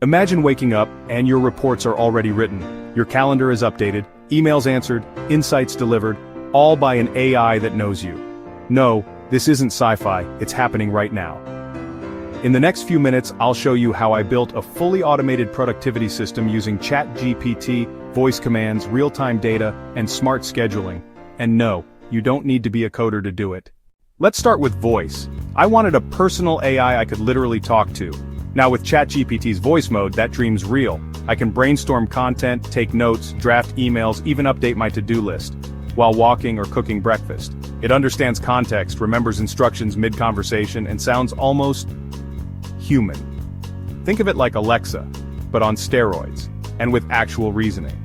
Imagine waking up and your reports are already written, your calendar is updated, emails answered, insights delivered, all by an AI that knows you. No, this isn't sci-fi, it's happening right now. In the next few minutes, I'll show you how I built a fully automated productivity system using ChatGPT, voice commands, real-time data, and smart scheduling. And no, you don't need to be a coder to do it. Let's start with voice. I wanted a personal AI I could literally talk to. Now with ChatGPT's voice mode, that dream's real. I can brainstorm content, take notes, draft emails, even update my to-do list while walking or cooking breakfast. It understands context, remembers instructions mid-conversation, and sounds almost human. Think of it like Alexa, but on steroids, and with actual reasoning.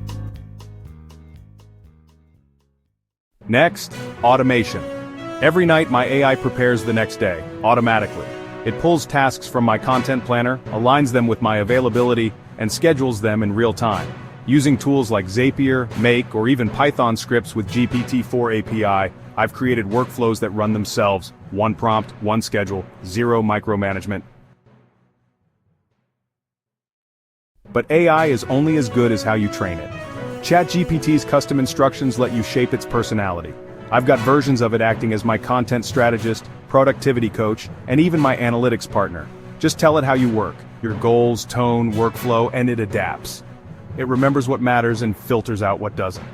Next, automation. Every night my AI prepares the next day, automatically. It pulls tasks from my content planner, aligns them with my availability, and schedules them in real time. Using tools like Zapier, Make, or even Python scripts with GPT-4 API, I've created workflows that run themselves, one prompt, one schedule, zero micromanagement. But AI is only as good as how you train it. ChatGPT's custom instructions let you shape its personality. I've got versions of it acting as my content strategist, productivity coach, and even my analytics partner. Just tell it how you work, your goals, tone, workflow, and it adapts. It remembers what matters and filters out what doesn't.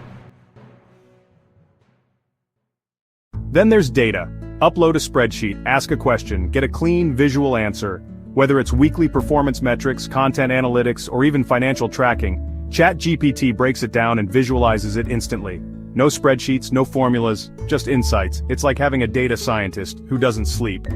Then there's data. Upload a spreadsheet, ask a question, get a clean, visual answer. Whether it's weekly performance metrics, content analytics, or even financial tracking, ChatGPT breaks it down and visualizes it instantly. No spreadsheets, no formulas, just insights. It's like having a data scientist who doesn't sleep.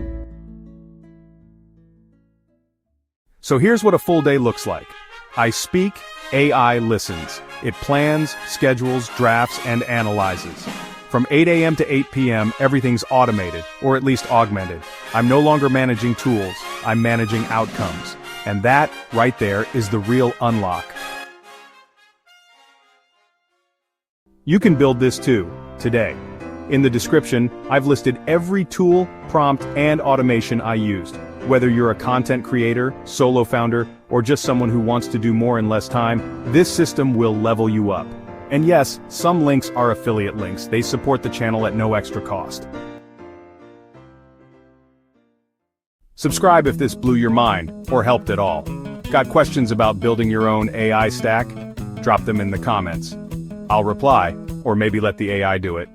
So here's what a full day looks like. I speak, AI listens. It plans, schedules, drafts, and analyzes. From 8 a.m. to 8 p.m., everything's automated, or at least augmented. I'm no longer managing tools, I'm managing outcomes. And that, right there, is the real unlock. You can build this too, today. In the description, I've listed every tool, prompt, and automation I used. Whether you're a content creator, solo founder, or just someone who wants to do more in less time, this system will level you up. And yes, some links are affiliate links. They support the channel at no extra cost. Subscribe if this blew your mind, or helped at all. Got questions about building your own AI stack? Drop them in the comments. I'll reply, or maybe let the AI do it.